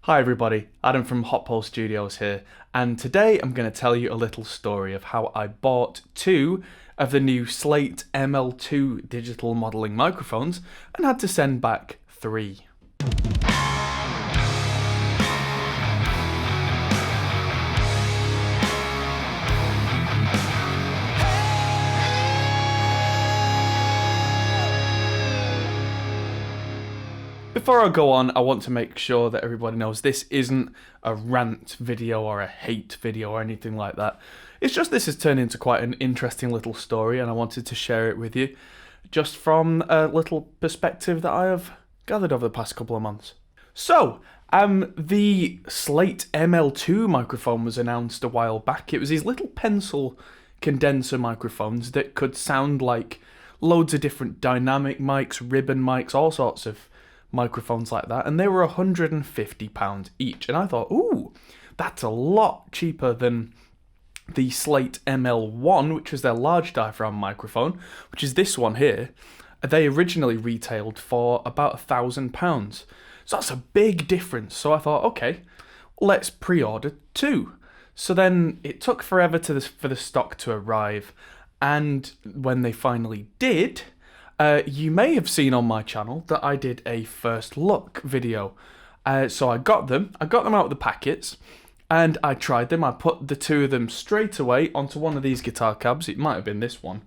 Hi everybody, Adam from Hotpole Studios here, and today I'm going to tell you a little story of how I bought two of the new Slate ML2 digital modelling microphones and had to send back three. Before I go on, I want to make sure that everybody knows this isn't a rant video or a hate video or anything like that. It's just this has turned into quite an interesting little story and I wanted to share it with you just from a little perspective that I have gathered over the past couple of months. So, the Slate ML2 microphone was announced a while back. It was these little pencil condenser microphones that could sound like loads of different dynamic mics, ribbon mics, all sorts of microphones like that, and they were £150 each, and I thought, ooh, that's a lot cheaper than the Slate ML1, which was their large diaphragm microphone, which is this one here. They originally retailed for about £1,000, so that's a big difference. So I thought, okay, let's pre-order two. So then it took forever for the stock to arrive, and when they finally did, you may have seen on my channel that I did a first look video. So I got them out of the packets, and I tried them. I put the two of them straight away onto one of these guitar cabs. It might have been this one.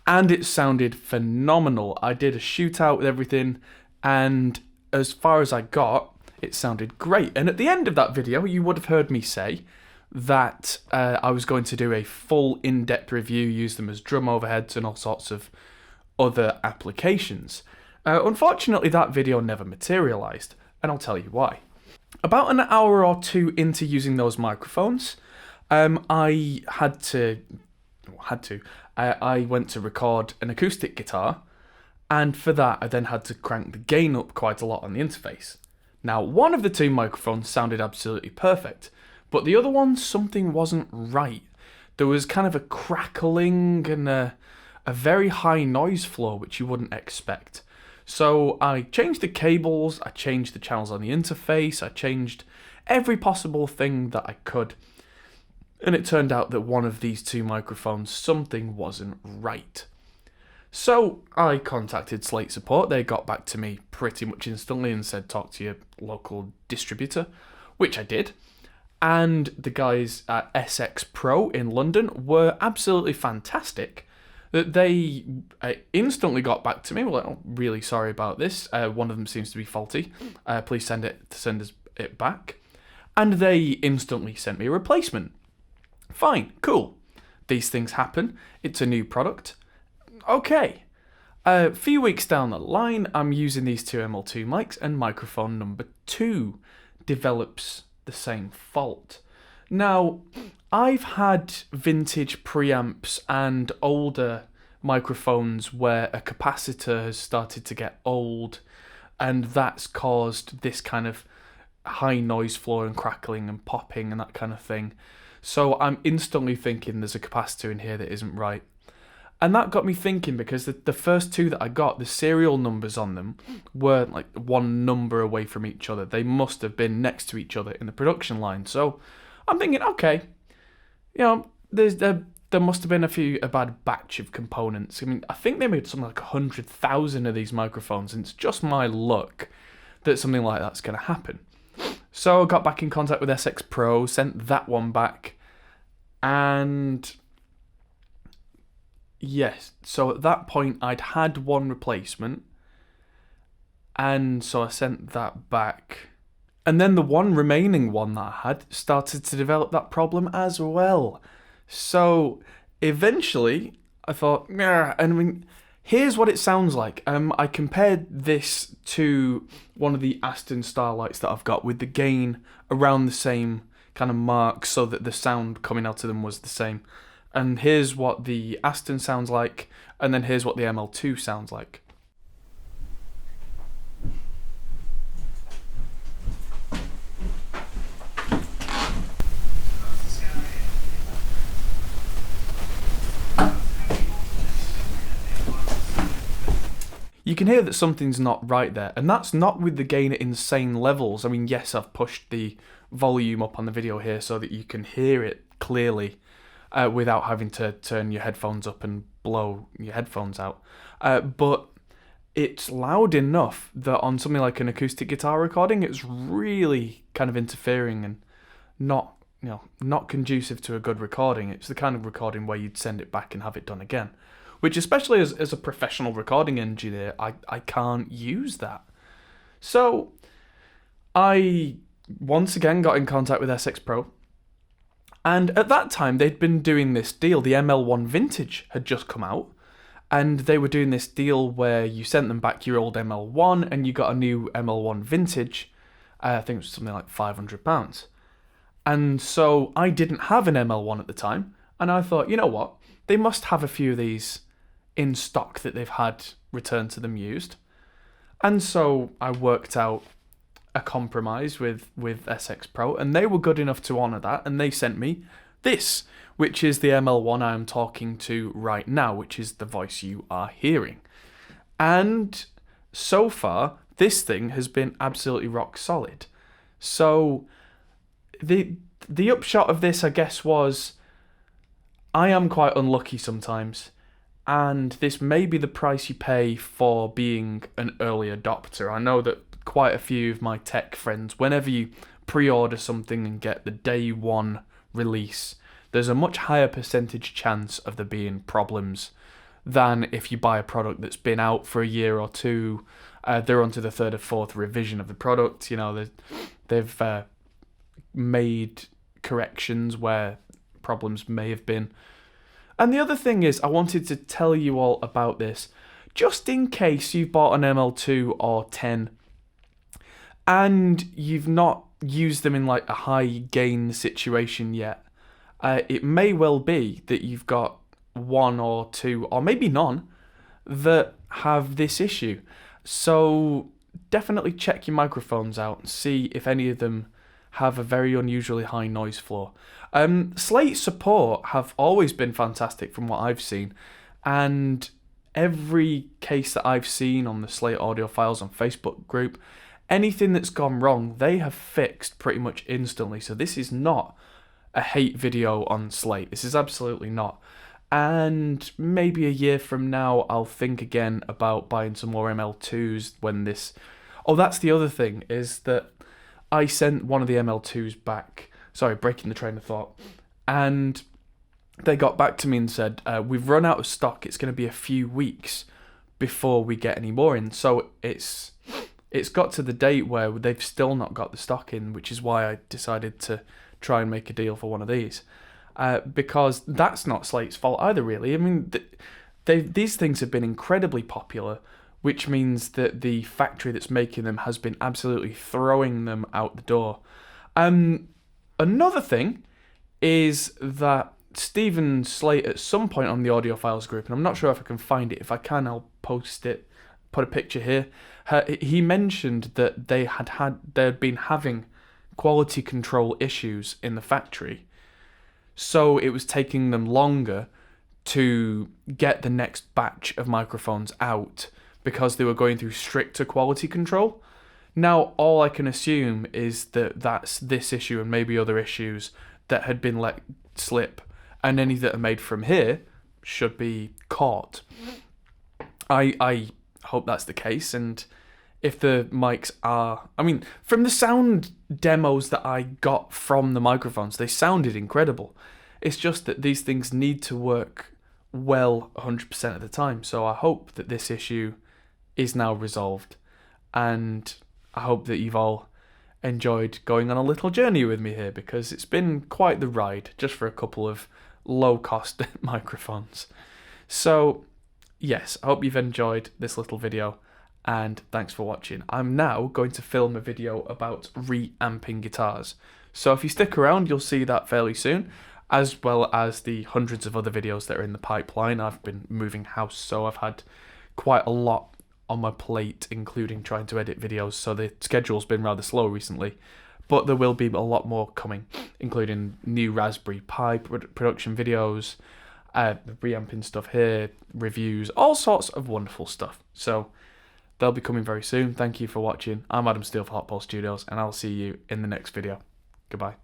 And it sounded phenomenal. I did a shootout with everything, and as far as I got, it sounded great. And at the end of that video, you would have heard me say that I was going to do a full in-depth review, use them as drum overheads and all sorts of other applications. Unfortunately, that video never materialized, and I'll tell you why. About an hour or two into using those microphones, I went to record an acoustic guitar, and for that I then had to crank the gain up quite a lot on the interface. Now, one of the two microphones sounded absolutely perfect, but the other one, something wasn't right. There was kind of a crackling and a very high noise floor, which you wouldn't expect. So I changed the cables, I changed the channels on the interface, I changed every possible thing that I could. And it turned out that one of these two microphones, something wasn't right. So I contacted Slate support. They got back to me pretty much instantly and said, talk to your local distributor, which I did. And the guys at SXPro in London were absolutely fantastic. That they instantly got back to me. Well, I'm really sorry about this. One of them seems to be faulty. Please send us it back. And they instantly sent me a replacement. Fine, cool. These things happen. It's a new product. Okay. A few weeks down the line, I'm using these two ML2 mics, and microphone number 2 develops the same fault. Now, I've had vintage preamps and older microphones where a capacitor has started to get old, and that's caused this kind of high noise floor and crackling and popping and that kind of thing. So I'm instantly thinking there's a capacitor in here that isn't right. And that got me thinking, because the first two that I got, the serial numbers on them weren't like one number away from each other. They must have been next to each other in the production line. So I'm thinking, okay, you know, there must have been a bad batch of components. I mean, I think they made something like 100,000 of these microphones, and it's just my luck that something like that's going to happen. So I got back in contact with SXPro, sent that one back, and yes, so at that point I'd had one replacement, and so I sent that back. And then the one remaining one that I had started to develop that problem as well. So eventually I thought, nah, I mean, here's what it sounds like. I compared this to one of the Aston Starlights that I've got, with the gain around the same kind of mark so that the sound coming out of them was the same. And here's what the Aston sounds like, and then here's what the ML2 sounds like. you can hear that something's not right there. And that's not with the gain at insane levels. I mean, yes, I've pushed the volume up on the video here so that you can hear it clearly without having to turn your headphones up and blow your headphones out. But it's loud enough that on something like an acoustic guitar recording, it's really kind of interfering and not conducive to a good recording. It's the kind of recording where you'd send it back and have it done again, which especially as a professional recording engineer, I can't use that. So I once again got in contact with SXPro, and at that time they'd been doing this deal. The ML1 Vintage had just come out, and they were doing this deal where you sent them back your old ML1 and you got a new ML1 Vintage. I think it was something like £500. And so I didn't have an ML1 at the time, and I thought, you know what? They must have a few of these in stock that they've had returned to them used. And so I worked out a compromise with SXPro, and they were good enough to honour that, and they sent me this, which is the ML1 I am talking to right now, which is the voice you are hearing. And so far, this thing has been absolutely rock solid. So the upshot of this, I guess, was I am quite unlucky sometimes, and this may be the price you pay for being an early adopter. I know that quite a few of my tech friends, whenever you pre-order something and get the day one release, there's a much higher percentage chance of there being problems than if you buy a product that's been out for a year or two. They're onto the third or fourth revision of the product. You know, they've made corrections where problems may have been. And the other thing is, I wanted to tell you all about this, just in case you've bought an ML2 or 10 and you've not used them in like a high gain situation yet. It may well be that you've got one or two, or maybe none, that have this issue. So definitely check your microphones out and see if any of them have a very unusually high noise floor. Slate support have always been fantastic from what I've seen, and every case that I've seen on the Slate Audiophiles on Facebook group, anything that's gone wrong, they have fixed pretty much instantly. So this is not a hate video on Slate. This is absolutely not. And maybe a year from now, I'll think again about buying some more ML2s when this... Oh, that's the other thing, is that I sent one of the ML2s back. Sorry, breaking the train of thought. And they got back to me and said, we've run out of stock. It's going to be a few weeks before we get any more in. So it's got to the date where they've still not got the stock in, which is why I decided to try and make a deal for one of these. Because that's not Slate's fault either, really. I mean, these things have been incredibly popular, which means that the factory that's making them has been absolutely throwing them out the door. Another thing is that Stephen Slate at some point on the Audiophiles group, and I'm not sure if I can find it. If I can, I'll post it, put a picture here. He mentioned that they had been having quality control issues in the factory, so it was taking them longer to get the next batch of microphones out because they were going through stricter quality control. Now, all I can assume is that that's this issue and maybe other issues that had been let slip, and any that are made from here should be caught. I hope that's the case, and if the mics are... I mean, from the sound demos that I got from the microphones, they sounded incredible. It's just that these things need to work well 100% of the time, so I hope that this issue is now resolved, and I hope that you've all enjoyed going on a little journey with me here, because it's been quite the ride just for a couple of low-cost microphones. So, yes, I hope you've enjoyed this little video, and thanks for watching. I'm now going to film a video about reamping guitars, so if you stick around, you'll see that fairly soon, as well as the hundreds of other videos that are in the pipeline. I've been moving house, so I've had quite a lot on my plate, including trying to edit videos, so the schedule's been rather slow recently, but there will be a lot more coming, including new Raspberry Pi production videos, reamping stuff here, reviews, all sorts of wonderful stuff. So They'll be coming very soon. Thank you for watching. I'm Adam Steele for Hotball Studios, and I'll see you in the next video. Goodbye.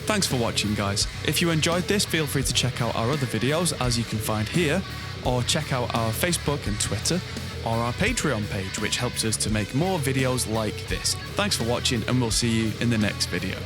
Thanks for watching, guys. If you enjoyed this, feel free to check out our other videos, as you can find here, or check out our Facebook and Twitter, or our Patreon page, which helps us to make more videos like this. Thanks for watching, and we'll see you in the next video.